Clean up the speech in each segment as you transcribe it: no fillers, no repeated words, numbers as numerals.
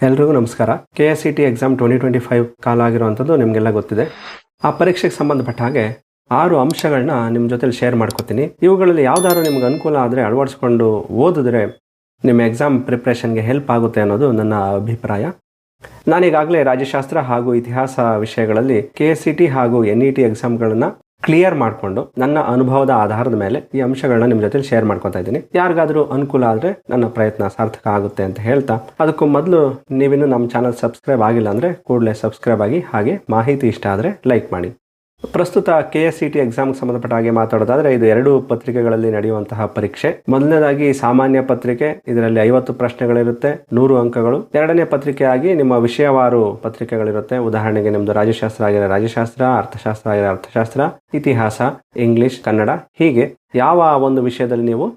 ಎಲ್ರಿಗೂ ನಮಸ್ಕಾರ. KSET exam 2025 ಕಾಲ ಆಗಿರುವಂಥದ್ದು ನಿಮಗೆಲ್ಲ ಗೊತ್ತಿದೆ. ಆ ಪರೀಕ್ಷೆಗೆ ಸಂಬಂಧಪಟ್ಟ ಹಾಗೆ 6 ಅಂಶಗಳನ್ನ ನಿಮ್ಮ ಜೊತೆಲಿ ಶೇರ್ ಮಾಡ್ಕೋತೀನಿ. ಇವುಗಳಲ್ಲಿ ಯಾವ್ದಾದ್ರು ನಿಮ್ಗೆ ಅನುಕೂಲ ಆದರೆ ಅಳವಡಿಸ್ಕೊಂಡು ಓದಿದ್ರೆ ನಿಮ್ಮ ಎಕ್ಸಾಮ್ ಪ್ರಿಪ್ರೇಷನ್ಗೆ ಹೆಲ್ಪ್ ಆಗುತ್ತೆ ಅನ್ನೋದು ನನ್ನ ಅಭಿಪ್ರಾಯ. ನಾನೀಗಾಗಲೇ ರಾಜ್ಯಶಾಸ್ತ್ರ ಹಾಗೂ ಇತಿಹಾಸ ವಿಷಯಗಳಲ್ಲಿ KSET ಹಾಗೂ NET ಎಕ್ಸಾಮ್ಗಳನ್ನು ಕ್ಲಿಯರ್ ಮಾಡಿಕೊಂಡು ನನ್ನ ಅನುಭವದ ಆಧಾರದ ಮೇಲೆ ಈ ಅಂಶಗಳನ್ನ ನಿಮ್ಮ ಜೊತೆ ಶೇರ್ ಮಾಡ್ಕೊತಾ ಇದ್ದೀನಿ. ಯಾರಿಗಾದರೂ ಅನುಕೂಲ ಆದರೆ ನನ್ನ ಪ್ರಯತ್ನ ಸಾರ್ಥಕ ಆಗುತ್ತೆ ಅಂತ ಹೇಳ್ತಾ, ಅದಕ್ಕೂ ಮೊದಲು ನೀವಿನ್ನು ನಮ್ಮ ಚಾನಲ್ ಸಬ್ಸ್ಕ್ರೈಬ್ ಆಗಿಲ್ಲ ಅಂದರೆ ಕೂಡಲೇ ಸಬ್ಸ್ಕ್ರೈಬ್ ಆಗಿ, ಹಾಗೆ ಮಾಹಿತಿ ಇಷ್ಟ ಆದರೆ ಲೈಕ್ ಮಾಡಿ. ಪ್ರಸ್ತುತ KSET ಎಕ್ಸಾಮ್ಗೆ ಸಂಬಂಧಪಟ್ಟ ಹಾಗೆ ಮಾತಾಡೋದಾದರೆ ಇದು 2 ಪತ್ರಿಕೆಗಳಲ್ಲಿ ನಡೆಯುವಂತಹ ಪರೀಕ್ಷೆ. ಮೊದಲನೇದಾಗಿ ಸಾಮಾನ್ಯ ಪತ್ರಿಕೆ, ಇದರಲ್ಲಿ 50 ಪ್ರಶ್ನೆಗಳಿರುತ್ತೆ, 100 ಅಂಕಗಳು. ಎರಡನೇ ಪತ್ರಿಕೆಯಾಗಿ ನಿಮ್ಮ ವಿಷಯವಾರು ಪತ್ರಿಕೆಗಳಿರುತ್ತೆ. ಉದಾಹರಣೆಗೆ ನಿಮ್ಮದು ರಾಜ್ಯಶಾಸ್ತ್ರ ಆಗಿರೋ ರಾಜ್ಯಶಾಸ್ತ್ರ, ಅರ್ಥಶಾಸ್ತ್ರ ಆಗಿರೋ ಅರ್ಥಶಾಸ್ತ್ರ, ಇತಿಹಾಸ, ಇಂಗ್ಲಿಷ್, ಕನ್ನಡ, ಹೀಗೆ ಯಾವ ಒಂದು ವಿಷಯದಲ್ಲಿ ನೀವು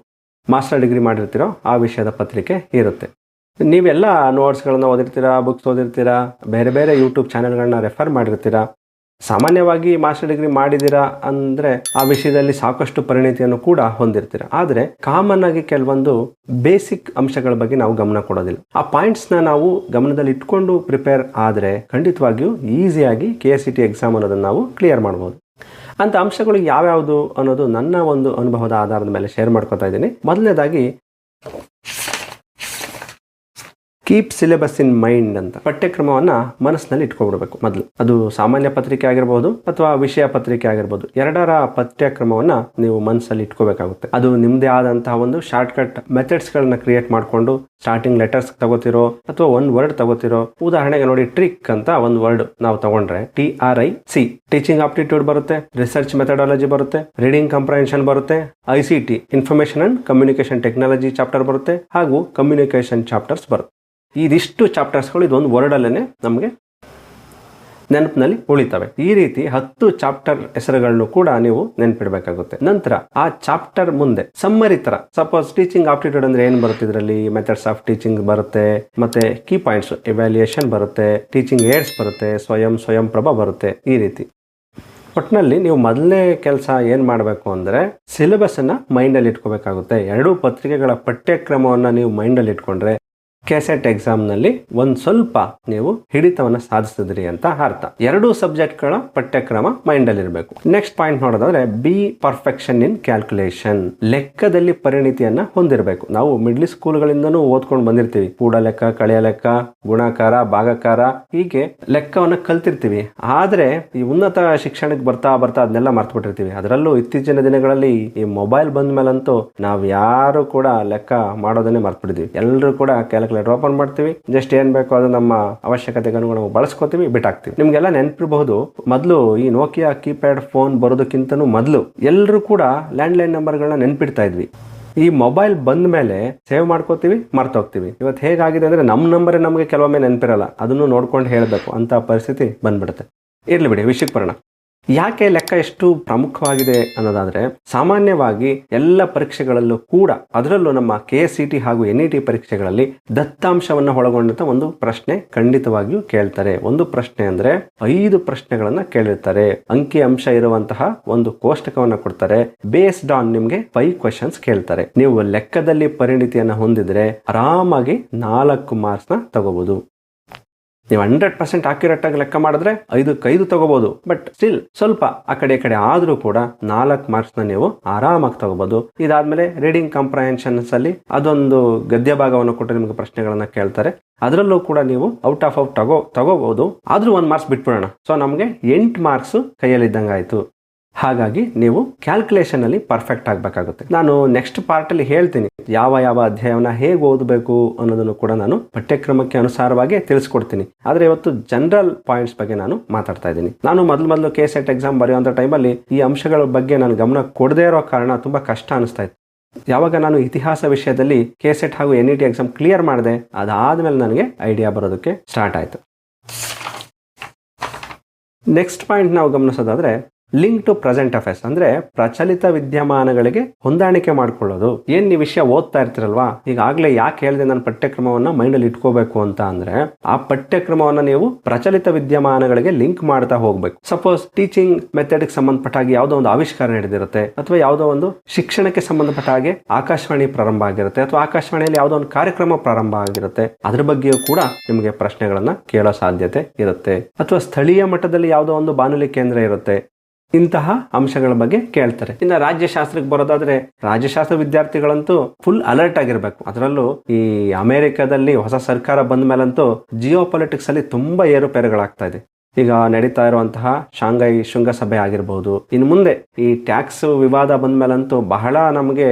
ಮಾಸ್ಟರ್ ಡಿಗ್ರಿ ಮಾಡಿರ್ತೀರೋ ಆ ವಿಷಯದ ಪತ್ರಿಕೆ ಇರುತ್ತೆ. ನೀವೆಲ್ಲ ನೋಟ್ಸ್ಗಳನ್ನ ಓದಿರ್ತೀರಾ, ಬುಕ್ಸ್ ಓದಿರ್ತೀರಾ, ಬೇರೆ ಬೇರೆ ಯೂಟ್ಯೂಬ್ ಚಾನೆಲ್ಗಳನ್ನ ರೆಫರ್ ಮಾಡಿರ್ತೀರಾ. ಸಾಮಾನ್ಯವಾಗಿ ಮಾಸ್ಟರ್ ಡಿಗ್ರಿ ಮಾಡಿದ್ದೀರಾ ಅಂದರೆ ಆ ವಿಷಯದಲ್ಲಿ ಸಾಕಷ್ಟು ಪರಿಣಿತಿಯನ್ನು ಕೂಡ ಹೊಂದಿರ್ತೀರ. ಆದರೆ ಕಾಮನ್ ಆಗಿ ಕೆಲವೊಂದು ಬೇಸಿಕ್ ಅಂಶಗಳ ಬಗ್ಗೆ ನಾವು ಗಮನ ಕೊಡೋದಿಲ್ಲ. ಆ ಪಾಯಿಂಟ್ಸ್ನ ನಾವು ಗಮನದಲ್ಲಿ ಇಟ್ಕೊಂಡು ಪ್ರಿಪೇರ್ ಆದರೆ ಖಂಡಿತವಾಗಿಯೂ ಈಸಿಯಾಗಿ KSET ಎಕ್ಸಾಮ್ ಅನ್ನೋದನ್ನು ನಾವು ಕ್ಲಿಯರ್ ಮಾಡ್ಬೋದು. ಅಂತ ಅಂಶಗಳು ಯಾವ್ಯಾವುದು ಅನ್ನೋದು ನನ್ನ ಒಂದು ಅನುಭವದ ಆಧಾರದ ಮೇಲೆ ಶೇರ್ ಮಾಡ್ಕೊತಾ ಇದ್ದೀನಿ. ಮೊದಲನೇದಾಗಿ ಕೀಪ್ ಸಿಲೆಬಸ್ ಇನ್ ಮೈಂಡ್ ಅಂತ, ಪಠ್ಯಕ್ರಮವನ್ನ ಮನಸ್ಸಿನಲ್ಲಿ ಇಟ್ಕೊಬಿಡ್ಬೇಕು ಮೊದಲು. ಅದು ಸಾಮಾನ್ಯ ಪತ್ರಿಕೆ ಆಗಿರ್ಬೋದು ಅಥವಾ ವಿಷಯ ಪತ್ರಿಕೆ ಆಗಿರ್ಬೋದು, ಎರಡರ ಪಠ್ಯಕ್ರಮವನ್ನ ನೀವು ಮನಸ್ಸಲ್ಲಿ ಇಟ್ಕೋಬೇಕಾಗುತ್ತೆ. ಅದು ನಿಮ್ದೇ ಆದಂತಹ ಒಂದು ಶಾರ್ಟ್ ಕಟ್ ಮೆಥಡ್ಸ್ ಗಳನ್ನ ಕ್ರಿಯೇಟ್ ಮಾಡ್ಕೊಂಡು ಸ್ಟಾರ್ಟಿಂಗ್ ಲೆಟರ್ಸ್ ತಗೋತಿರೋ ಅಥವಾ ಒಂದು ವರ್ಡ್ ತಗೋತಿರೋ. ಉದಾಹರಣೆಗೆ ನೋಡಿ, ಟ್ರಿಕ್ ಅಂತ ಒಂದು ವರ್ಡ್ ನಾವು ತಗೊಂಡ್ರೆ TRIC, ಟೀಚಿಂಗ್ ಆಪ್ಟಿಟ್ಯೂಡ್ ಬರುತ್ತೆ, ರಿಸರ್ಚ್ ಮೆಥಡಾಲಜಿ ಬರುತ್ತೆ, ರೀಡಿಂಗ್ ಕಂಪ್ರಹೆನ್ಷನ್ ಬರುತ್ತೆ, ICT information and communication technology chapter ಬರುತ್ತೆ, ಹಾಗೂ ಕಮ್ಯುನಿಕೇಶನ್ ಚಾಪ್ಟರ್ಸ್ ಬರುತ್ತೆ. ಇದಿಷ್ಟು ಚಾಪ್ಟರ್ಸ್ಗಳು ಇದೊಂದು ವರ್ಡಲ್ಲೇ ನಮಗೆ ನೆನಪಿನಲ್ಲಿ ಉಳಿತವೆ. ಈ ರೀತಿ 10 ಚಾಪ್ಟರ್ ಹೆಸರುಗಳನ್ನು ಕೂಡ ನೀವು ನೆನಪಿಡಬೇಕಾಗುತ್ತೆ. ನಂತರ ಆ ಚಾಪ್ಟರ್ ಮುಂದೆ ಸಮ್ಮರಿ ತರ, ಸಪೋಸ್ ಟೀಚಿಂಗ್ ಆಪ್ಟಿಟ್ಯೂಡ್ ಅಂದ್ರೆ ಏನು ಬರುತ್ತೆ, ಇದರಲ್ಲಿ ಮೆಥಡ್ಸ್ ಆಫ್ ಟೀಚಿಂಗ್ ಬರುತ್ತೆ, ಮತ್ತೆ ಕೀ ಪಾಯಿಂಟ್ಸ್ ಎವ್ಯಾಲ್ಯೂಯೇಷನ್ ಬರುತ್ತೆ, ಟೀಚಿಂಗ್ ಏಡ್ಸ್ ಬರುತ್ತೆ, ಸ್ವಯಂ ಪ್ರಭಾ ಬರುತ್ತೆ. ಈ ರೀತಿ ಒಟ್ಟಿನಲ್ಲಿ ನೀವು ಮೊದಲನೇ ಕೆಲಸ ಏನು ಮಾಡಬೇಕು ಅಂದರೆ ಸಿಲೆಬಸ್ ಅನ್ನ ಮೈಂಡಲ್ಲಿ ಇಟ್ಕೋಬೇಕಾಗುತ್ತೆ. 2 ಪತ್ರಿಕೆಗಳ ಪಠ್ಯಕ್ರಮವನ್ನು ನೀವು ಮೈಂಡಲ್ಲಿ ಇಟ್ಕೊಂಡ್ರೆ KSET ಎಕ್ಸಾಮ್ನಲ್ಲಿ ಒಂದು ಸ್ವಲ್ಪ ನೀವು ಹಿಡಿತವನ್ನು ಸಾಧಿಸಿದ್ರಿ ಅಂತ ಅರ್ಥ. 2 ಸಬ್ಜೆಕ್ಟ್ಗಳ ಪಠ್ಯಕ್ರಮ ಮೈಂಡಲ್ಲಿ ಇರಬೇಕು. ನೆಕ್ಸ್ಟ್ ಪಾಯಿಂಟ್ ನೋಡೋದಾದ್ರೆ ಬಿ ಪರ್ಫೆಕ್ಷನ್ ಇನ್ ಕ್ಯಾಲ್ಕುಲೇಷನ್, ಲೆಕ್ಕದಲ್ಲಿ ಪರಿಣಿತಿಯನ್ನ ಹೊಂದಿರಬೇಕು. ನಾವು ಮಿಡ್ಲ್ ಸ್ಕೂಲ್ಗಳಿಂದನೂ ಓದ್ಕೊಂಡು ಬಂದಿರ್ತೀವಿ. ಕೂಡ ಲೆಕ್ಕ, ಕಳೆಯ ಲೆಕ್ಕ, ಗುಣಾಕಾರ, ಭಾಗಾಕಾರ, ಹೀಗೆ ಲೆಕ್ಕವನ್ನ ಕಲ್ತಿರ್ತೀವಿ. ಆದ್ರೆ ಈ ಉನ್ನತ ಶಿಕ್ಷಣಕ್ಕೆ ಬರ್ತಾ ಅದನ್ನೆಲ್ಲ ಮರ್ತ್ಬಿಟ್ಟಿರ್ತೀವಿ. ಅದರಲ್ಲೂ ಇತ್ತೀಚಿನ ದಿನಗಳಲ್ಲಿ ಈ ಮೊಬೈಲ್ ಬಂದ ಮೇಲಂತೂ ನಾವು ಯಾರು ಕೂಡ ಲೆಕ್ಕ ಮಾಡೋದನ್ನೇ ಮರ್ತ್ಬಿಟ್ಟಿದ್ವಿ. ಎಲ್ಲರೂ ಕೂಡ ಕ್ಯಾಲ್ಕುಲೇಟರ್ ಓಪನ್ ಮಾಡ್ತೀವಿ, ಜಸ್ಟ್ ಏನ್ ಬೇಕೋ ಅದು ನಮ್ಮ ಅವಶ್ಯಕತೆಗೆ ಅನುಗುಣವಾಗಿ ಬಳಸ್ಕೋತೀವಿ, ಬಿಟ್ಟಾಕ್ತಿವಿ. ನಿಮ್ಗೆಲ್ಲ ನೆನಪಿರಬಹುದು, ಮೊದಲು ಈ ನೋಕಿಯಾ ಕೀಪ್ಯಾಡ್ ಫೋನ್ ಬರೋದಕ್ಕಿಂತನೂ ಮೊದಲು ಎಲ್ಲರೂ ಕೂಡ ಲ್ಯಾಂಡ್ಲೈನ್ ನಂಬರ್ಗಳನ್ನ ನೆನ್ಪಿಡ್ತಾ ಇದ್ವಿ. ಈ ಮೊಬೈಲ್ ಬಂದ ಮೇಲೆ ಸೇವ್ ಮಾಡ್ಕೋತೀವಿ, ಮರ್ತೋಗ್ತೀವಿ. ಇವತ್ತು ಹೇಗಾಗಿದೆ ಅಂದ್ರೆ ನಮ್ಮ ನಂಬರೇ ನಮಗೆ ಕೆಲವೊಮ್ಮೆ ನೆನಪಿರಲ್ಲ, ಅದನ್ನು ನೋಡ್ಕೊಂಡು ಹೇಳಬೇಕು ಅಂತ ಪರಿಸ್ಥಿತಿ ಬಂದ್ಬಿಡುತ್ತೆ. ಇರ್ಲಿ ಬಿಡಿ, ವಿಷಯಕ್ಕೆ ಬರೋಣ. ಯಾಕೆ ಲೆಕ್ಕ ಎಷ್ಟು ಪ್ರಮುಖವಾಗಿದೆ ಅನ್ನೋದಾದ್ರೆ, ಸಾಮಾನ್ಯವಾಗಿ ಎಲ್ಲ ಪರೀಕ್ಷೆಗಳಲ್ಲೂ ಕೂಡ, ಅದರಲ್ಲೂ ನಮ್ಮ KSET ಹಾಗೂ NET ಪರೀಕ್ಷೆಗಳಲ್ಲಿ ದತ್ತಾಂಶವನ್ನು ಒಳಗೊಂಡಂತ ಒಂದು ಪ್ರಶ್ನೆ ಖಂಡಿತವಾಗಿಯೂ ಕೇಳ್ತಾರೆ. ಒಂದು ಪ್ರಶ್ನೆ ಅಂದ್ರೆ 5 ಪ್ರಶ್ನೆಗಳನ್ನ ಕೇಳಿರ್ತಾರೆ. ಅಂಕಿ ಅಂಶ ಇರುವಂತಹ ಒಂದು ಕೋಷ್ಟಕವನ್ನ ಕೊಡ್ತಾರೆ. ಬೇಸ್ಡ್ ಆನ್ ನಿಮ್ಗೆ 5 ಕ್ವೆಶನ್ಸ್ ಕೇಳ್ತಾರೆ. ನೀವು ಲೆಕ್ಕದಲ್ಲಿ ಪರಿಣಿತಿಯನ್ನ ಹೊಂದಿದ್ರೆ ಆರಾಮಾಗಿ 4 ಮಾರ್ಕ್ಸ್ ನ ತಗೋಬಹುದು. ನೀವು 100% ಅಕ್ಯುರೇಟ್ ಆಗಿ ಲೆಕ್ಕ ಮಾಡಿದ್ರೆ 5 ತಗೋಬಹುದು. ಬಟ್ ಸ್ಟಿಲ್ ಸ್ವಲ್ಪ ಆ ಕಡೆ ಆದ್ರೂ ಕೂಡ 4 ಮಾರ್ಕ್ಸ್ ನ ನೀವು ಆರಾಮಾಗಿ ತಗೋಬಹುದು. ಇದಾದ್ಮೇಲೆ ರೀಡಿಂಗ್ ಕಂಪ್ರಹೆನ್ಷನ್ಸ್ ಅಲ್ಲಿ ಅದೊಂದು ಗದ್ಯ ಭಾಗವನ್ನು ಕೊಟ್ಟು ನಿಮ್ಗೆ ಪ್ರಶ್ನೆಗಳನ್ನ ಕೇಳ್ತಾರೆ. ಅದರಲ್ಲೂ ಕೂಡ ನೀವು ಔಟ್ ಆಫ್ ತಗೋಬಹುದು. ಆದ್ರೂ 1 ಮಾರ್ಕ್ಸ್ ಬಿಟ್ಬಿಡೋಣ. ಸೊ ನಮ್ಗೆ 8 ಮಾರ್ಕ್ಸ್ ಕೈಯಲ್ಲಿ ಇದ್ದಂಗೆ ಆಯ್ತು. ಹಾಗಾಗಿ ನೀವು ಕ್ಯಾಲ್ಕುಲೇಷನ್ ಅಲ್ಲಿ ಪರ್ಫೆಕ್ಟ್ ಆಗಬೇಕಾಗುತ್ತೆ. ನಾನು ನೆಕ್ಸ್ಟ್ ಪಾರ್ಟ್ ಅಲ್ಲಿ ಹೇಳ್ತೀನಿ ಯಾವ ಅಧ್ಯಾಯವನ್ನ ಹೇಗೆ ಓದಬೇಕು ಅನ್ನೋದನ್ನು ಕೂಡ ನಾನು ಪಠ್ಯಕ್ರಮಕ್ಕೆ ಅನುಸಾರವಾಗಿ ತಿಳಿಸ್ಕೊಡ್ತೀನಿ. ಆದ್ರೆ ಇವತ್ತು ಜನರಲ್ ಪಾಯಿಂಟ್ಸ್ ಬಗ್ಗೆ ನಾನು ಮಾತಾಡ್ತಾ ಇದ್ದೀನಿ. ನಾನು ಮೊದಲು KSET ಎಕ್ಸಾಮ್ ಬರೆಯುವಂತ ಟೈಮಲ್ಲಿ ಈ ಅಂಶಗಳ ಬಗ್ಗೆ ನಾನು ಗಮನ ಕೊಡದೇ ಇರೋ ಕಾರಣ ತುಂಬಾ ಕಷ್ಟ ಅನಿಸ್ತಾ ಇತ್ತು. ಯಾವಾಗ ನಾನು ಇತಿಹಾಸ ವಿಷಯದಲ್ಲಿ KSET ಹಾಗೂ NET ಎಕ್ಸಾಮ್ ಕ್ಲಿಯರ್ ಮಾಡಿದೆ, ಅದಾದ್ಮೇಲೆ ನನಗೆ ಐಡಿಯಾ ಬರೋದಕ್ಕೆ ಸ್ಟಾರ್ಟ್ ಆಯ್ತು. ನೆಕ್ಸ್ಟ್ ಪಾಯಿಂಟ್ ನಾವು ಗಮನಿಸೋದಾದ್ರೆ ಲಿಂಕ್ ಟು ಪ್ರೆಸೆಂಟ್ ಅಫೇರ್ಸ್ ಅಂದ್ರೆ ಪ್ರಚಲಿತ ವಿದ್ಯಮಾನಗಳಿಗೆ ಹೊಂದಾಣಿಕೆ ಮಾಡ್ಕೊಳ್ಳೋದು. ಏನ್ ನೀವು ವಿಷಯ ಓದ್ತಾ ಇರ್ತಿರಲ್ವಾ, ಈಗಾಗಲೇ ಯಾಕೆ ಹೇಳಿದೆ ನಾನು ಪಠ್ಯಕ್ರಮವನ್ನ ಮೈಂಡ್ ಅಲ್ಲಿ ಇಟ್ಕೋಬೇಕು ಅಂತ ಅಂದ್ರೆ, ಆ ಪಠ್ಯಕ್ರಮವನ್ನ ನೀವು ಪ್ರಚಲಿತ ವಿದ್ಯಮಾನಗಳಿಗೆ ಲಿಂಕ್ ಮಾಡ್ತಾ ಹೋಗ್ಬೇಕು. ಸಪೋಸ್ ಟೀಚಿಂಗ್ ಮೆಥಡ್ ಸಂಬಂಧಪಟ್ಟ ಹಾಗೆ ಯಾವುದೋ ಒಂದು ಆವಿಷ್ಕಾರ ನಡೆದಿರುತ್ತೆ, ಅಥವಾ ಯಾವುದೋ ಒಂದು ಶಿಕ್ಷಣಕ್ಕೆ ಸಂಬಂಧಪಟ್ಟ ಹಾಗೆ ಆಕಾಶವಾಣಿ ಪ್ರಾರಂಭ ಆಗಿರುತ್ತೆ, ಅಥವಾ ಆಕಾಶವಾಣಿಯಲ್ಲಿ ಯಾವುದೋ ಒಂದು ಕಾರ್ಯಕ್ರಮ ಪ್ರಾರಂಭ ಆಗಿರುತ್ತೆ, ಅದ್ರ ಬಗ್ಗೆಯೂ ಕೂಡ ನಿಮಗೆ ಪ್ರಶ್ನೆಗಳನ್ನ ಕೇಳೋ ಸಾಧ್ಯತೆ ಇರುತ್ತೆ. ಅಥವಾ ಸ್ಥಳೀಯ ಮಟ್ಟದಲ್ಲಿ ಯಾವುದೋ ಒಂದು ಬಾನುಲಿ ಕೇಂದ್ರ ಇರುತ್ತೆ, ಇಂತಹ ಅಂಶಗಳ ಬಗ್ಗೆ ಕೇಳ್ತಾರೆ. ಇನ್ನು ರಾಜ್ಯಶಾಸ್ತ್ರಕ್ಕೆ ಬರೋದಾದ್ರೆ, ರಾಜ್ಯಶಾಸ್ತ್ರ ವಿದ್ಯಾರ್ಥಿಗಳಂತೂ ಫುಲ್ ಅಲರ್ಟ್ ಆಗಿರ್ಬೇಕು. ಅದರಲ್ಲೂ ಈ ಅಮೆರಿಕದಲ್ಲಿ ಹೊಸ ಸರ್ಕಾರ ಬಂದ ಮೇಲಂತೂ ಜಿಯೋ ಪೊಲಿಟಿಕ್ಸ್ ಅಲ್ಲಿ ತುಂಬಾ ಏರುಪೇರುಗಳಾಗ್ತಾ ಇದೆ. ಈಗ ನಡೀತಾ ಇರುವಂತಹ ಶಾಂಘೈ ಶೃಂಗಸಭೆ ಆಗಿರ್ಬಹುದು, ಇನ್ನು ಮುಂದೆ ಈ ಟ್ಯಾಕ್ಸ್ ವಿವಾದ ಬಂದ ಮೇಲಂತೂ ಬಹಳ ನಮಗೆ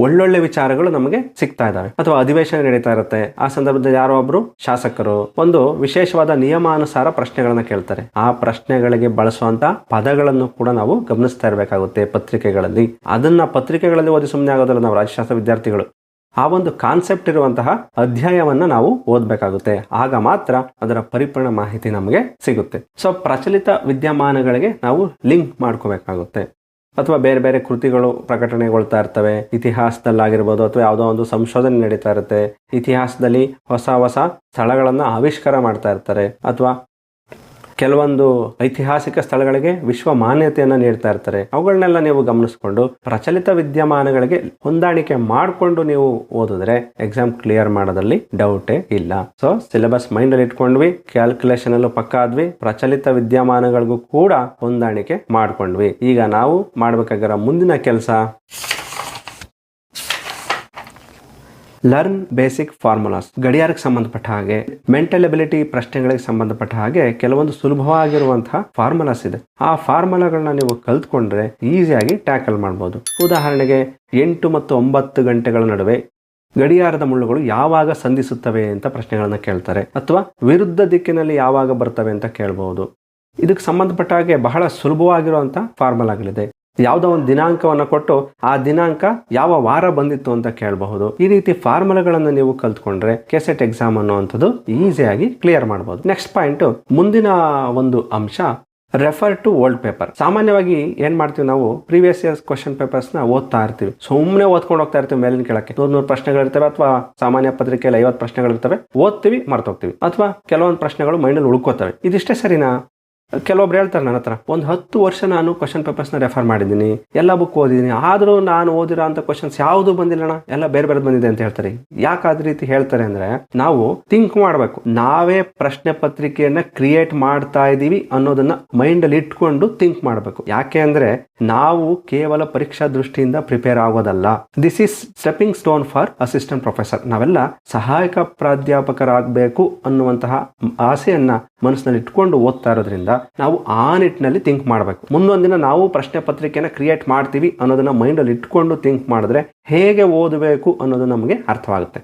ಒಳ್ಳೊಳ್ಳೆ ವಿಚಾರಗಳು ನಮಗೆ ಸಿಗ್ತಾ ಇದಾವೆ. ಅಥವಾ ಅಧಿವೇಶನ ನಡೀತಾ ಇರುತ್ತೆ, ಆ ಸಂದರ್ಭದಲ್ಲಿ ಯಾರೋ ಒಬ್ರು ಶಾಸಕರು ಒಂದು ವಿಶೇಷವಾದ ನಿಯಮಾನುಸಾರ ಪ್ರಶ್ನೆಗಳನ್ನ ಕೇಳ್ತಾರೆ. ಆ ಪ್ರಶ್ನೆಗಳಿಗೆ ಬಳಸುವಂತ ಪದಗಳನ್ನು ಕೂಡ ನಾವು ಗಮನಿಸ್ತಾ ಇರಬೇಕಾಗುತ್ತೆ ಪತ್ರಿಕೆಗಳಲ್ಲಿ. ಅದನ್ನ ಪತ್ರಿಕೆಗಳಲ್ಲಿ ಓದಿ ಸುಮ್ಮನೆ ಆಗೋದಿಲ್ಲ ನಾವು ರಾಜ್ಯಶಾಸ್ತ್ರ ವಿದ್ಯಾರ್ಥಿಗಳು. ಆ ಒಂದು ಕಾನ್ಸೆಪ್ಟ್ ಇರುವಂತಹ ಅಧ್ಯಾಯವನ್ನ ನಾವು ಓದಬೇಕಾಗುತ್ತೆ. ಆಗ ಮಾತ್ರ ಅದರ ಪರಿಪೂರ್ಣ ಮಾಹಿತಿ ನಮಗೆ ಸಿಗುತ್ತೆ. ಸೊ ಪ್ರಚಲಿತ ವಿದ್ಯಮಾನಗಳಿಗೆ ನಾವು ಲಿಂಕ್ ಮಾಡ್ಕೋಬೇಕಾಗುತ್ತೆ. ಅಥವಾ ಬೇರೆ ಬೇರೆ ಕೃತಿಗಳು ಪ್ರಕಟಣೆಗೊಳ್ತಾ ಇರ್ತವೆ, ಇತಿಹಾಸದಲ್ಲಾಗಿರ್ಬೋದು, ಅಥವಾ ಯಾವುದೋ ಒಂದು ಸಂಶೋಧನೆ ನಡೀತಾ ಇರುತ್ತೆ, ಇತಿಹಾಸದಲ್ಲಿ ಹೊಸ ಹೊಸ ಸ್ಥಳಗಳನ್ನ ಆವಿಷ್ಕಾರ ಮಾಡ್ತಾ ಇರ್ತಾರೆ, ಅಥವಾ ಕೆಲವೊಂದು ಐತಿಹಾಸಿಕ ಸ್ಥಳಗಳಿಗೆ ವಿಶ್ವ ಮಾನ್ಯತೆಯನ್ನ ನೀಡ್ತಾ ಇರ್ತಾರೆ. ಅವುಗಳನ್ನೆಲ್ಲ ನೀವು ಗಮನಿಸಿಕೊಂಡು ಪ್ರಚಲಿತ ವಿದ್ಯಮಾನಗಳಿಗೆ ಹೊಂದಾಣಿಕೆ ಮಾಡಿಕೊಂಡು ನೀವು ಓದಿದ್ರೆ ಎಕ್ಸಾಮ್ ಕ್ಲಿಯರ್ ಮಾಡೋದ್ರಲ್ಲಿ ಡೌಟೇ ಇಲ್ಲ. ಸೊ ಸಿಲೆಬಸ್ ಮೈಂಡ್ ಅಲ್ಲಿ ಇಟ್ಕೊಂಡ್ವಿ, ಕ್ಯಾಲ್ಕುಲೇಷನ್ ಅಲ್ಲೂ ಪಕ್ಕ ಆದ್ವಿ, ಪ್ರಚಲಿತ ವಿದ್ಯಮಾನಗಳಿಗೂ ಕೂಡ ಹೊಂದಾಣಿಕೆ ಮಾಡ್ಕೊಂಡ್ವಿ. ಈಗ ನಾವು ಮಾಡ್ಬೇಕಾಗಿರೋ ಮುಂದಿನ ಕೆಲಸ ಲರ್ನ್ ಬೇಸಿಕ್ ಫಾರ್ಮುಲಾಸ್. ಗಡಿಯಾರಕ್ಕೆ ಸಂಬಂಧಪಟ್ಟ ಹಾಗೆ, ಮೆಂಟಲ್ ಎಬಿಲಿಟಿ ಪ್ರಶ್ನೆಗಳಿಗೆ ಸಂಬಂಧಪಟ್ಟ ಹಾಗೆ ಕೆಲವೊಂದು ಸುಲಭವಾಗಿರುವಂತಹ ಫಾರ್ಮುಲಾಸ್ ಇದೆ. ಆ ಫಾರ್ಮುಲಾಗಳನ್ನ ನೀವು ಕಲ್ತ್ಕೊಂಡ್ರೆ ಈಸಿಯಾಗಿ ಟ್ಯಾಕಲ್ ಮಾಡ್ಬೋದು. ಉದಾಹರಣೆಗೆ 8 ಮತ್ತು 9 ಗಂಟೆಗಳ ನಡುವೆ ಗಡಿಯಾರದ ಮುಳ್ಳುಗಳು ಯಾವಾಗ ಸಂಧಿಸುತ್ತವೆ ಅಂತ ಪ್ರಶ್ನೆಗಳನ್ನ ಕೇಳ್ತಾರೆ, ಅಥವಾ ವಿರುದ್ಧ ದಿಕ್ಕಿನಲ್ಲಿ ಯಾವಾಗ ಬರ್ತವೆ ಅಂತ ಕೇಳಬಹುದು. ಇದಕ್ಕೆ ಸಂಬಂಧಪಟ್ಟ ಹಾಗೆ ಬಹಳ ಸುಲಭವಾಗಿರುವಂತಹ ಫಾರ್ಮುಲಾಗಳಿದೆ. ಯಾವುದೋ ಒಂದು ದಿನಾಂಕವನ್ನು ಕೊಟ್ಟು ಆ ದಿನಾಂಕ ಯಾವ ವಾರ ಬಂದಿತ್ತು ಅಂತ ಕೇಳಬಹುದು. ಈ ರೀತಿ ಫಾರ್ಮುಲಾಗಳನ್ನು ನೀವು ಕಲ್ತ್ಕೊಂಡ್ರೆ ಕೆಸೆಟ್ ಎಕ್ಸಾಮ್ ಅನ್ನುವಂಥದ್ದು ಈಸಿಯಾಗಿ ಕ್ಲಿಯರ್ ಮಾಡಬಹುದು. ನೆಕ್ಸ್ಟ್ ಪಾಯಿಂಟ್, ಮುಂದಿನ ಒಂದು ಅಂಶ ರೆಫರ್ ಟು ಓಲ್ಡ್ ಪೇಪರ್. ಸಾಮಾನ್ಯವಾಗಿ ಏನ್ ಮಾಡ್ತೀವಿ ನಾವು, ಪ್ರೀವಿಯಸ್ ಇಯರ್ಸ್ ಕ್ವಶನ್ ಪೇಪರ್ಸ್ ನ ಓದ್ತಾ ಇರ್ತೀವಿ, ಸುಮ್ಮನೆ ಓದ್ಕೊಂಡು ಹೋಗ್ತಾ ಇರ್ತೀವಿ. ಮೇಲಿನ ಕೆಳಕ್ಕೆ 100 ಪ್ರಶ್ನೆಗಳಿರ್ತವೆ, ಅಥವಾ ಸಾಮಾನ್ಯ ಪತ್ರಿಕೆಯಲ್ಲಿ 50 ಪ್ರಶ್ನೆಗಳಿರ್ತವೆ, ಓದ್ತೀವಿ ಮರ್ತೋಗ್ತೀವಿ, ಅಥವಾ ಕೆಲವೊಂದು ಪ್ರಶ್ನೆಗಳು ಮೈಂಡಲ್ಲಿ ಉಳ್ಕೋತವೆ. ಇದಿಷ್ಟೇ ಸರಿನಾ? ಕೆಲವೊಬ್ರು ಹೇಳ್ತಾರೆ ನನ್ನ ಹತ್ರ, ಒಂದು 10 ವರ್ಷ ನಾನು ಕ್ವಶನ್ ಪೇಪರ್ಸ್ನ ರೆಫರ್ ಮಾಡಿದ್ದೀನಿ, ಎಲ್ಲ ಬುಕ್ ಓದಿದ್ದೀನಿ, ಆದರೂ ನಾನು ಓದಿರೋ ಅಂತ ಕ್ವಶನ್ಸ್ ಯಾವುದು ಬಂದಿಲ್ಲಣ್ಣ, ಎಲ್ಲ ಬೇರೆ ಬೇರೆ ಬಂದಿದೆ ಅಂತ ಹೇಳ್ತಾರೆ. ಯಾಕೆ ಅದ ರೀತಿ ಹೇಳ್ತಾರೆ ಅಂದ್ರೆ, ನಾವು ಥಿಂಕ್ ಮಾಡಬೇಕು. ನಾವೇ ಪ್ರಶ್ನೆ ಪತ್ರಿಕೆಯನ್ನ ಕ್ರಿಯೇಟ್ ಮಾಡ್ತಾ ಇದೀವಿ ಅನ್ನೋದನ್ನ ಮೈಂಡ್ ಅಲ್ಲಿ ಇಟ್ಕೊಂಡು ಥಿಂಕ್ ಮಾಡಬೇಕು. ಯಾಕೆ ಅಂದ್ರೆ ನಾವು ಕೇವಲ ಪರೀಕ್ಷಾ ದೃಷ್ಟಿಯಿಂದ ಪ್ರಿಪೇರ್ ಆಗೋದಲ್ಲ. This is stepping stone for assistant professor. ನಾವೆಲ್ಲ ಸಹಾಯಕ ಪ್ರಾಧ್ಯಾಪಕರಾಗಬೇಕು ಅನ್ನುವಂತಹ ಆಸೆಯನ್ನ ಮನಸ್ಸಿನಲ್ಲಿ ಇಟ್ಕೊಂಡು ಓದ್ತಾ ಇರೋದ್ರಿಂದ ನಾವು ಆ ನಿಟ್ಟಿನಲ್ಲಿ ಥಿಂಕ್ ಮಾಡಬೇಕು. ಮುಂದೊಂದಿನ ನಾವು ಪ್ರಶ್ನೆ ಪತ್ರಿಕೆನ ಕ್ರಿಯೇಟ್ ಮಾಡ್ತೀವಿ ಅನ್ನೋದನ್ನ ಮೈಂಡ್ ಅಲ್ಲಿ ಇಟ್ಕೊಂಡು ಥಿಂಕ್ ಮಾಡಿದ್ರೆ ಹೇಗೆ ಓದಬೇಕು ಅನ್ನೋದು ನಮಗೆ ಅರ್ಥವಾಗುತ್ತೆ.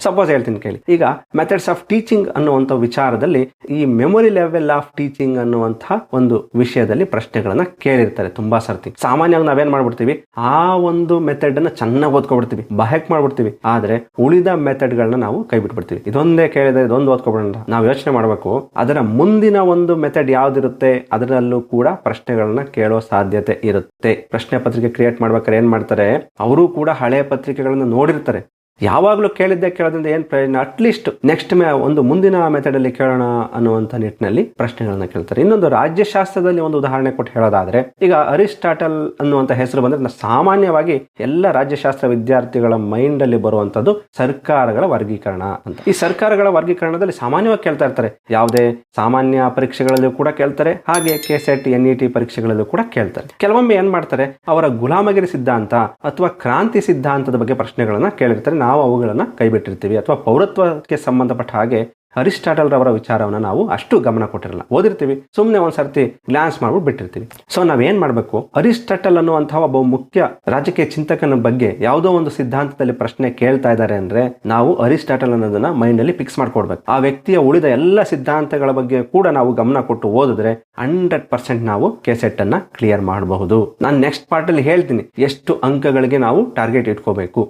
ಸಪೋಸ್ ಹೇಳ್ತೀನಿ ಕೇಳಿ, ಈಗ ಮೆಥಡ್ಸ್ ಆಫ್ ಟೀಚಿಂಗ್ ಅನ್ನುವಂಥ ವಿಚಾರದಲ್ಲಿ ಈ ಮೆಮೊರಿ ಲೆವೆಲ್ ಆಫ್ ಟೀಚಿಂಗ್ ಅನ್ನುವಂತಹ ಒಂದು ವಿಷಯದಲ್ಲಿ ಪ್ರಶ್ನೆಗಳನ್ನ ಕೇಳಿರ್ತಾರೆ ತುಂಬಾ ಸರ್ತಿ. ಸಾಮಾನ್ಯವಾಗಿ ನಾವೇನ್ ಮಾಡ್ಬಿಡ್ತೀವಿ, ಆ ಒಂದು ಮೆಥಡ್ ಅನ್ನ ಚೆನ್ನಾಗಿ ಓದ್ಕೊಬಿಡ್ತೀವಿ, ಬಹೆಕ್ ಮಾಡ್ಬಿಡ್ತೀವಿ, ಆದ್ರೆ ಉಳಿದ ಮೆಥಡ್ ಗಳನ್ನ ನಾವು ಕೈ ಬಿಟ್ಬಿಡ್ತೀವಿ. ಇದೊಂದೇ ಕೇಳಿದ್ರೆ ಇದೊಂದು ಓದ್ಕೊಬಿಡೋಣ. ನಾವು ಯೋಚನೆ ಮಾಡಬೇಕು, ಅದರ ಮುಂದಿನ ಒಂದು ಮೆಥಡ್ ಯಾವ್ದಿರುತ್ತೆ ಅದರಲ್ಲೂ ಕೂಡ ಪ್ರಶ್ನೆಗಳನ್ನ ಕೇಳೋ ಸಾಧ್ಯತೆ ಇರುತ್ತೆ. ಪ್ರಶ್ನೆ ಪತ್ರಿಕೆ ಕ್ರಿಯೇಟ್ ಮಾಡ್ಬೇಕಾದ್ರೆ ಏನ್ ಮಾಡ್ತಾರೆ, ಅವರು ಕೂಡ ಹಳೆಯ ಪತ್ರಿಕೆಗಳನ್ನ ನೋಡಿರ್ತಾರೆ. ಯಾವಾಗಲೂ ಕೇಳೋದ್ರಿಂದ ಏನ್ ಪ್ರಯೋಜನ, ಅಟ್ಲೀಸ್ಟ್ ನೆಕ್ಸ್ಟ್ ಒಂದು ಮುಂದಿನ ಮೆಥಡ್ ಅಲ್ಲಿ ಕೇಳೋಣ ಅನ್ನುವಂಥ ನಿಟ್ಟಿನಲ್ಲಿ ಪ್ರಶ್ನೆಗಳನ್ನ ಕೇಳ್ತಾರೆ. ಇನ್ನೊಂದು ರಾಜ್ಯಶಾಸ್ತ್ರದಲ್ಲಿ ಒಂದು ಉದಾಹರಣೆ ಕೊಟ್ಟು ಹೇಳೋದಾದ್ರೆ, ಈಗ ಅರಿಸ್ಟಾಟಲ್ ಅನ್ನುವಂಥ ಹೆಸರು ಬಂದ್ರೆ ಸಾಮಾನ್ಯವಾಗಿ ಎಲ್ಲ ರಾಜ್ಯಶಾಸ್ತ್ರ ವಿದ್ಯಾರ್ಥಿಗಳ ಮೈಂಡ್ ಅಲ್ಲಿ ಬರುವಂತದ್ದು ಸರ್ಕಾರಗಳ ವರ್ಗೀಕರಣ ಅಂತ. ಈ ಸರ್ಕಾರಗಳ ವರ್ಗೀಕರಣದಲ್ಲಿ ಸಾಮಾನ್ಯವಾಗಿ ಕೇಳ್ತಾ ಇರ್ತಾರೆ. ಯಾವುದೇ ಸಾಮಾನ್ಯ ಪರೀಕ್ಷೆಗಳಲ್ಲೂ ಕೂಡ ಕೇಳ್ತಾರೆ, ಹಾಗೆ ಕೆಸೆಟ್ NET ಪರೀಕ್ಷೆಗಳಲ್ಲೂ ಕೂಡ ಕೇಳ್ತಾರೆ. ಕೆಲವೊಮ್ಮೆ ಏನ್ ಮಾಡ್ತಾರೆ, ಅವರ ಗುಲಾಮಗಿರಿ ಸಿದ್ಧಾಂತ ಅಥವಾ ಕ್ರಾಂತಿ ಸಿದ್ಧಾಂತದ ಬಗ್ಗೆ ಪ್ರಶ್ನೆಗಳನ್ನ ಕೇಳಿರ್ತಾರೆ. ನಾವು ಅವುಗಳನ್ನ ಕೈಬಿಟ್ಟಿರ್ತೀವಿ. ಅಥವಾ ಪೌರತ್ವಕ್ಕೆ ಸಂಬಂಧಪಟ್ಟ ಹಾಗೆ ಅರಿಸ್ಟಾಟಲ್ ರವರ ವಿಚಾರವನ್ನ ನಾವು ಅಷ್ಟು ಗಮನ ಕೊಟ್ಟಿರಲ್ಲ, ಓದಿರ್ತೀವಿ, ಸುಮ್ಮನೆ ಒಂದ್ಸರ್ತಿ ಗ್ಲಾನ್ಸ್ ಮಾಡ್ಬಿಟ್ಟು ಬಿಟ್ಟಿರ್ತೀವಿ. ಸೊ ನಾವೇನ್ ಮಾಡ್ಬೇಕು, ಅರಿಸ್ಟಾಟಲ್ ಅನ್ನುವಂತಹ ಒಬ್ಬ ಮುಖ್ಯ ರಾಜಕೀಯ ಚಿಂತಕನ ಬಗ್ಗೆ ಯಾವುದೋ ಒಂದು ಸಿದ್ಧಾಂತದಲ್ಲಿ ಪ್ರಶ್ನೆ ಕೇಳ್ತಾ ಇದ್ದಾರೆ ಅಂದ್ರೆ ನಾವು ಅರಿಸ್ಟಾಟಲ್ ಅನ್ನೋದನ್ನ ಮೈಂಡ್ ಅಲ್ಲಿ ಫಿಕ್ಸ್ ಮಾಡ್ಕೊಡ್ಬೇಕು. ಆ ವ್ಯಕ್ತಿಯ ಉಳಿದ ಎಲ್ಲ ಸಿದ್ಧಾಂತಗಳ ಬಗ್ಗೆ ಕೂಡ ನಾವು ಗಮನ ಕೊಟ್ಟು ಓದಿದ್ರೆ 100% ನಾವು ಕೆಸೆಟ್ ಅನ್ನ ಕ್ಲಿಯರ್ ಮಾಡಬಹುದು. ನಾನು ನೆಕ್ಸ್ಟ್ ಪಾರ್ಟ್ ಅಲ್ಲಿ ಹೇಳ್ತೀನಿ ಎಷ್ಟು ಅಂಕಗಳಿಗೆ ನಾವು ಟಾರ್ಗೆಟ್ ಇಟ್ಕೋಬೇಕು,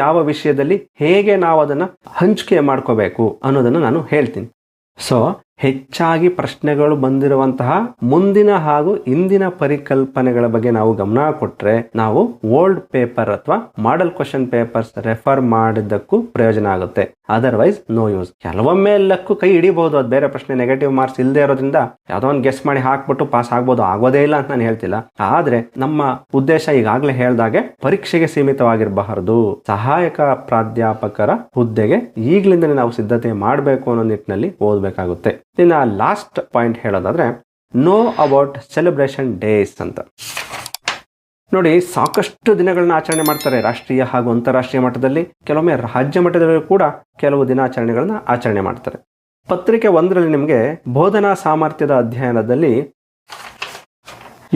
ಯಾವ ವಿಷಯದಲ್ಲಿ ಹೇಗೆ ನಾವು ಅದನ್ನ ಹಂಚಿಕೆ ಮಾಡ್ಕೋಬೇಕು ಅನ್ನೋದನ್ನ ನಾನು ಹೇಳ್ತೀನಿ. ಸೊ ಹೆಚ್ಚಾಗಿ ಪ್ರಶ್ನೆಗಳು ಬಂದಿರುವಂತಹ ಮುಂದಿನ ಹಾಗೂ ಇಂದಿನ ಪರಿಕಲ್ಪನೆಗಳ ಬಗ್ಗೆ ನಾವು ಗಮನ ಕೊಟ್ರೆ ನಾವು ಓಲ್ಡ್ ಪೇಪರ್ ಅಥವಾ ಮಾಡೆಲ್ ಕ್ವಶನ್ ಪೇಪರ್ಸ್ ರೆಫರ್ ಮಾಡಿದ್ದಕ್ಕೂ ಪ್ರಯೋಜನ ಆಗುತ್ತೆ. Otherwise no use. ಕೆಲವೊಮ್ಮೆ ಎಲ್ಲಕ್ಕೂ ಕೈ ಹಿಡಿಬಹುದು, ಅದು ಬೇರೆ ಪ್ರಶ್ನೆ. ನೆಗೆಟಿವ್ ಮಾರ್ಕ್ಸ್ ಇಲ್ಲದೆ ಇರೋದ್ರಿಂದ ಯಾವುದೋ ಒಂದು ಗೆಸ್ ಮಾಡಿ ಹಾಕ್ಬಿಟ್ಟು ಪಾಸ್ ಆಗ್ಬೋದು, ಆಗೋದೇ ಇಲ್ಲ ಅಂತ ನಾನು ಹೇಳ್ತಿಲ್ಲ. ಆದ್ರೆ ನಮ್ಮ ಉದ್ದೇಶ ಈಗಾಗಲೇ ಹೇಳ್ದಾಗೆ ಪರೀಕ್ಷೆಗೆ ಸೀಮಿತವಾಗಿರಬಾರದು. ಸಹಾಯಕ ಪ್ರಾಧ್ಯಾಪಕರ ಹುದ್ದೆಗೆ ಈಗಲಿಂದಲೇ ನಾವು ಸಿದ್ಧತೆ ಮಾಡಬೇಕು ಅನ್ನೋ ನಿಟ್ಟಿನಲ್ಲಿ ಓದಬೇಕಾಗುತ್ತೆ. ಇನ್ನು ಲಾಸ್ಟ್ ಪಾಯಿಂಟ್ ಹೇಳೋದಾದ್ರೆ ನೋ ಅಬೌಟ್ ಸೆಲೆಬ್ರೇಷನ್ ಡೇಸ್ ಅಂತ. ನೋಡಿ, ಸಾಕಷ್ಟು ದಿನಗಳನ್ನ ಆಚರಣೆ ಮಾಡ್ತಾರೆ ರಾಷ್ಟ್ರೀಯ ಹಾಗೂ ಅಂತಾರಾಷ್ಟ್ರೀಯ ಮಟ್ಟದಲ್ಲಿ. ಕೆಲವೊಮ್ಮೆ ರಾಜ್ಯ ಮಟ್ಟದಲ್ಲಿ ಕೂಡ ಕೆಲವು ದಿನಾಚರಣೆಗಳನ್ನ ಆಚರಣೆ ಮಾಡ್ತಾರೆ. ಪತ್ರಿಕೆ 1ರಲ್ಲಿ ನಿಮಗೆ ಬೋಧನಾ ಸಾಮರ್ಥ್ಯದ ಅಧ್ಯಯನದಲ್ಲಿ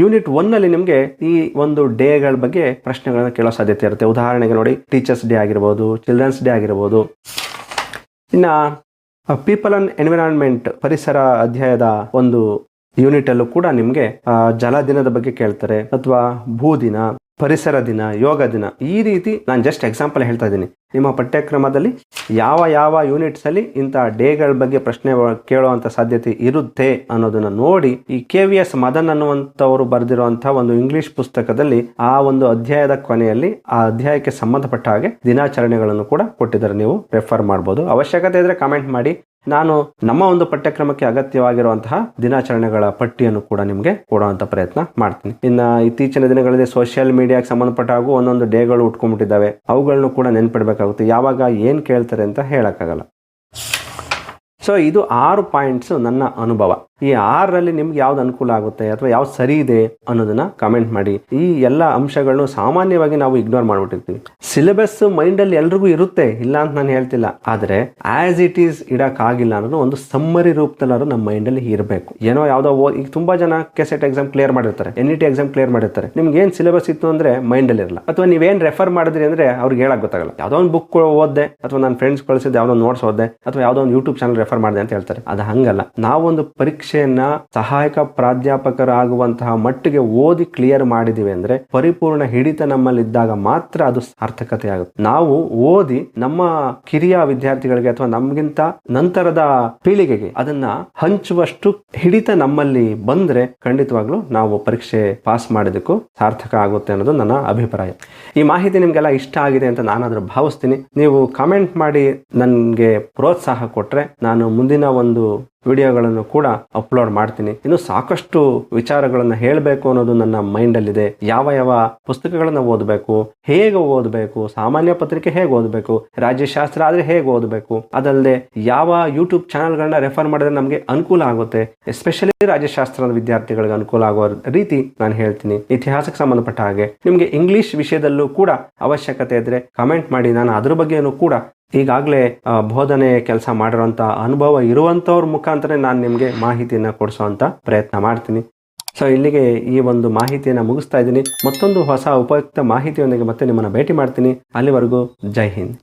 ಯೂನಿಟ್ 1ನಲ್ಲಿ ನಿಮಗೆ ಈ ಒಂದು ಡೇಗಳ ಬಗ್ಗೆ ಪ್ರಶ್ನೆಗಳನ್ನ ಕೇಳೋ ಸಾಧ್ಯತೆ ಇರುತ್ತೆ. ಉದಾಹರಣೆಗೆ ನೋಡಿ, ಟೀಚರ್ಸ್ ಡೇ ಆಗಿರ್ಬೋದು, ಚಿಲ್ಡ್ರನ್ಸ್ ಡೇ ಆಗಿರ್ಬೋದು. ಇನ್ನು ಪೀಪಲ್ ಅಂಡ್ ಎನ್ವಿರಾನ್ಮೆಂಟ್ ಪರಿಸರ ಅಧ್ಯಾಯದ ಒಂದು ಯೂನಿಟ್ ಅಲ್ಲೂ ಕೂಡ ನಿಮಗೆ ಜಲ ದಿನದ ಬಗ್ಗೆ ಕೇಳ್ತಾರೆ, ಅಥವಾ ಭೂದಿನ, ಪರಿಸರ ದಿನ, ಯೋಗ ದಿನ. ಈ ರೀತಿ ನಾನು ಜಸ್ಟ್ ಎಕ್ಸಾಂಪಲ್ ಹೇಳ್ತಾ ಇದ್ದೀನಿ. ನಿಮ್ಮ ಪಠ್ಯಕ್ರಮದಲ್ಲಿ ಯಾವ ಯಾವ ಯೂನಿಟ್ಸ್ ಅಲ್ಲಿ ಇಂತಹ ಡೇಗಳ ಬಗ್ಗೆ ಪ್ರಶ್ನೆ ಕೇಳುವಂತ ಸಾಧ್ಯತೆ ಇರುತ್ತೆ ಅನ್ನೋದನ್ನ ನೋಡಿ ಈ KVS ಮದನ್ ಅನ್ನುವಂಥವರು ಬರೆದಿರುವಂತಹ ಒಂದು ಇಂಗ್ಲಿಷ್ ಪುಸ್ತಕದಲ್ಲಿ ಆ ಒಂದು ಅಧ್ಯಾಯದ ಕೊನೆಯಲ್ಲಿ ಆ ಅಧ್ಯಾಯಕ್ಕೆ ಸಂಬಂಧಪಟ್ಟ ಹಾಗೆ ದಿನಾಚರಣೆಗಳನ್ನು ಕೂಡ ಕೊಟ್ಟಿದ್ದಾರೆ. ನೀವು ರೆಫರ್ ಮಾಡಬಹುದು. ಅವಶ್ಯಕತೆ ಇದ್ರೆ ಕಾಮೆಂಟ್ ಮಾಡಿ. ನಾನು ನಮ್ಮ ಒಂದು ಪಠ್ಯಕ್ರಮಕ್ಕೆ ಅಗತ್ಯವಾಗಿರುವಂತಹ ದಿನಾಚರಣೆಗಳ ಪಟ್ಟಿಯನ್ನು ಕೂಡ ನಿಮಗೆ ಕೊಡುವಂತ ಪ್ರಯತ್ನ ಮಾಡ್ತೀನಿ. ಇನ್ನು ಇತ್ತೀಚಿನ ದಿನಗಳಲ್ಲಿ ಸೋಷಿಯಲ್ ಮೀಡಿಯಾಕ್ಕೆ ಸಂಬಂಧಪಟ್ಟ ಹಾಗೂ ಒಂದೊಂದು ಡೇಗಳು ಉಟ್ಕೊಂಡ್ಬಿಟ್ಟಿದ್ದಾವೆ. ಅವುಗಳನ್ನು ಕೂಡ ನೆನ್ಪಿಡ್ಬೇಕಾಗುತ್ತೆ. ಯಾವಾಗ ಏನ್ ಕೇಳ್ತಾರೆ ಅಂತ ಹೇಳಕ್ಕಾಗಲ್ಲ. ಸೊ ಇದು 6 ಪಾಯಿಂಟ್ಸ್ ನನ್ನ ಅನುಭವ. ಈ 6ರಲ್ಲಿ ನಿಮ್ಗೆ ಯಾವ್ದು ಅನುಕೂಲ ಆಗುತ್ತೆ ಅಥವಾ ಯಾವ್ದು ಸರಿ ಇದೆ ಅನ್ನೋದನ್ನ ಕಮೆಂಟ್ ಮಾಡಿ. ಈ ಎಲ್ಲ ಅಂಶಗಳನ್ನು ಸಾಮಾನ್ಯವಾಗಿ ನಾವು ಇಗ್ನೋರ್ ಮಾಡ್ಬಿಟ್ಟಿರ್ತೀವಿ. ಸಿಲೆಬಸ್ ಮೈಂಡ್ ಅಲ್ಲಿ ಎಲ್ರಿಗೂ ಇರುತ್ತೆ, ಇಲ್ಲ ಅಂತ ನಾನು ಹೇಳ್ತಿಲ್ಲ. ಆದ್ರೆ ಆಸ್ ಇಟ್ ಈಸ್ ಇಡಕ್ ಆಗಿಲ್ಲ ಅನ್ನೋದು ಒಂದು ಸಮ್ಮರಿ ರೂಪದಲ್ಲಾದ್ರು ನಮ್ಮ ಮೈಂಡ್ ಅಲ್ಲಿ ಇರಬೇಕು. ಏನೋ ಯಾವ್ದೋ ಈಗ ತುಂಬಾ ಜನ ಕೆಸೆಟ್ ಎಕ್ಸಾಮ್ ಕ್ಲಿಯರ್ ಮಾಡಿರ್ತಾರೆ, NET ಎಕ್ಸಾಮ್ ಕ್ಲಿಯರ್ ಮಾಡಿರ್ತಾರೆ. ನಿಮ್ಗೆ ಏನ್ ಸಿಲೆಬಸ್ ಇತ್ತು ಅಂದ್ರೆ ಮೈಂಡ್ ಅಲ್ಲಿ ಇರಲ್ಲ, ಅಥವಾ ನೀವೇನ್ ರೆಫರ್ ಮಾಡಿದ್ರಿ ಅಂದ್ರೆ ಅವ್ರಿಗೆ ಹೇಳಕ್ ಗೊತ್ತಾಗಲ್ಲ. ಯಾವ್ದೋ ಒಂದು ಬುಕ್ ಓದ್ದೆ, ಅಥವಾ ನನ್ನ ಫ್ರೆಂಡ್ಸ್ ಕಳಿಸಿದ ಯಾವ್ದೋ ನೋಟ್ಸ್ ಓದ್ದೆ, ಅಥವಾ ಯಾವ್ದೋ ಒಂದು ಯೂಟ್ಯೂಬ್ ಚಾನಲ್ ರೆಫರ್ ಮಾಡಿದೆ ಅಂತ ಹೇಳ್ತಾರೆ. ಅದು ಹಂಗಲ್ಲ. ನಾವೊಂದು ಪರೀಕ್ಷೆಯನ್ನ ಸಹಾಯಕ ಪ್ರಾಧ್ಯಾಪಕರಾಗುವಂತಹ ಮಟ್ಟಿಗೆ ಓದಿ ಕ್ಲಿಯರ್ ಮಾಡಿದಿವಿ ಅಂದ್ರೆ ಪರಿಪೂರ್ಣ ಹಿಡಿತ ನಮ್ಮಲ್ಲಿ ಇದ್ದಾಗ ಮಾತ್ರ ಅದು ಸಾರ್ಥಕತೆ ಆಗುತ್ತೆ. ನಾವು ಓದಿ ನಮ್ಮ ಕಿರಿಯ ವಿದ್ಯಾರ್ಥಿಗಳಿಗೆ ಅಥವಾ ನಮ್ಗಿಂತ ನಂತರದ ಪೀಳಿಗೆಗೆ ಅದನ್ನ ಹಂಚುವಷ್ಟು ಹಿಡಿತ ನಮ್ಮಲ್ಲಿ ಬಂದ್ರೆ ಖಂಡಿತವಾಗ್ಲೂ ನಾವು ಪರೀಕ್ಷೆ ಪಾಸ್ ಮಾಡಿದಕ್ಕೂ ಸಾರ್ಥಕ ಆಗುತ್ತೆ ಅನ್ನೋದು ನನ್ನ ಅಭಿಪ್ರಾಯ. ಈ ಮಾಹಿತಿ ನಿಮ್ಗೆಲ್ಲ ಇಷ್ಟ ಆಗಿದೆ ಅಂತ ನಾನಾದ್ರೂ ಭಾವಿಸ್ತೀನಿ. ನೀವು ಕಾಮೆಂಟ್ ಮಾಡಿ ನನಗೆ ಪ್ರೋತ್ಸಾಹ ಕೊಟ್ರೆ ನಾನು ಮುಂದಿನ ಒಂದು ವಿಡಿಯೋಗಳನ್ನು ಕೂಡ ಅಪ್ಲೋಡ್ ಮಾಡ್ತೀನಿ. ಇನ್ನು ಸಾಕಷ್ಟು ವಿಚಾರಗಳನ್ನ ಹೇಳಬೇಕು ಅನ್ನೋದು ನನ್ನ ಮೈಂಡ್ ಅಲ್ಲಿ ಇದೆ. ಯಾವ ಯಾವ ಪುಸ್ತಕಗಳನ್ನ ಓದಬೇಕು, ಹೇಗೆ ಓದಬೇಕು, ಸಾಮಾನ್ಯ ಪತ್ರಿಕೆ ಹೇಗೆ ಓದಬೇಕು, ರಾಜ್ಯಶಾಸ್ತ್ರ ಆದ್ರೆ ಹೇಗೆ ಓದಬೇಕು, ಅದಲ್ಲದೆ ಯಾವ ಯೂಟ್ಯೂಬ್ ಚಾನಲ್ಗಳನ್ನ ರೆಫರ್ ಮಾಡಿದ್ರೆ ನಮಗೆ ಅನುಕೂಲ ಆಗುತ್ತೆ, ಎಸ್ಪೆಷಲಿ ರಾಜ್ಯಶಾಸ್ತ್ರದ ವಿದ್ಯಾರ್ಥಿಗಳಿಗೆ ಅನುಕೂಲ ಆಗುವ ರೀತಿ ನಾನು ಹೇಳ್ತೀನಿ. ಇತಿಹಾಸಕ್ಕೆ ಸಂಬಂಧಪಟ್ಟ ಹಾಗೆ ನಿಮಗೆ ಇಂಗ್ಲಿಷ್ ವಿಷಯದಲ್ಲೂ ಕೂಡ ಅವಶ್ಯಕತೆ ಇದ್ರೆ ಕಮೆಂಟ್ ಮಾಡಿ. ನಾನು ಅದ್ರ ಬಗ್ಗೆನೂ ಕೂಡ ಈಗಾಗಲೇ ಬೋಧನೆ ಕೆಲಸ ಮಾಡಿರುವಂತ ಅನುಭವ ಇರುವಂತವ್ರ ಮುಖಾಂತರ ನಾನು ನಿಮಗೆ ಮಾಹಿತಿಯನ್ನ ಕೊಡಿಸುವಂತ ಪ್ರಯತ್ನ ಮಾಡ್ತೀನಿ. ಸೊ ಇಲ್ಲಿಗೆ ಈ ಒಂದು ಮಾಹಿತಿಯನ್ನ ಮುಗಿಸ್ತಾ ಇದ್ದೀನಿ. ಮತ್ತೊಂದು ಹೊಸ ಉಪಯುಕ್ತ ಮಾಹಿತಿಯೊಂದಿಗೆ ಮತ್ತೆ ನಿಮ್ಮನ್ನ ಭೇಟಿ ಮಾಡ್ತೀನಿ. ಅಲ್ಲಿವರೆಗೂ ಜೈ ಹಿಂದ್.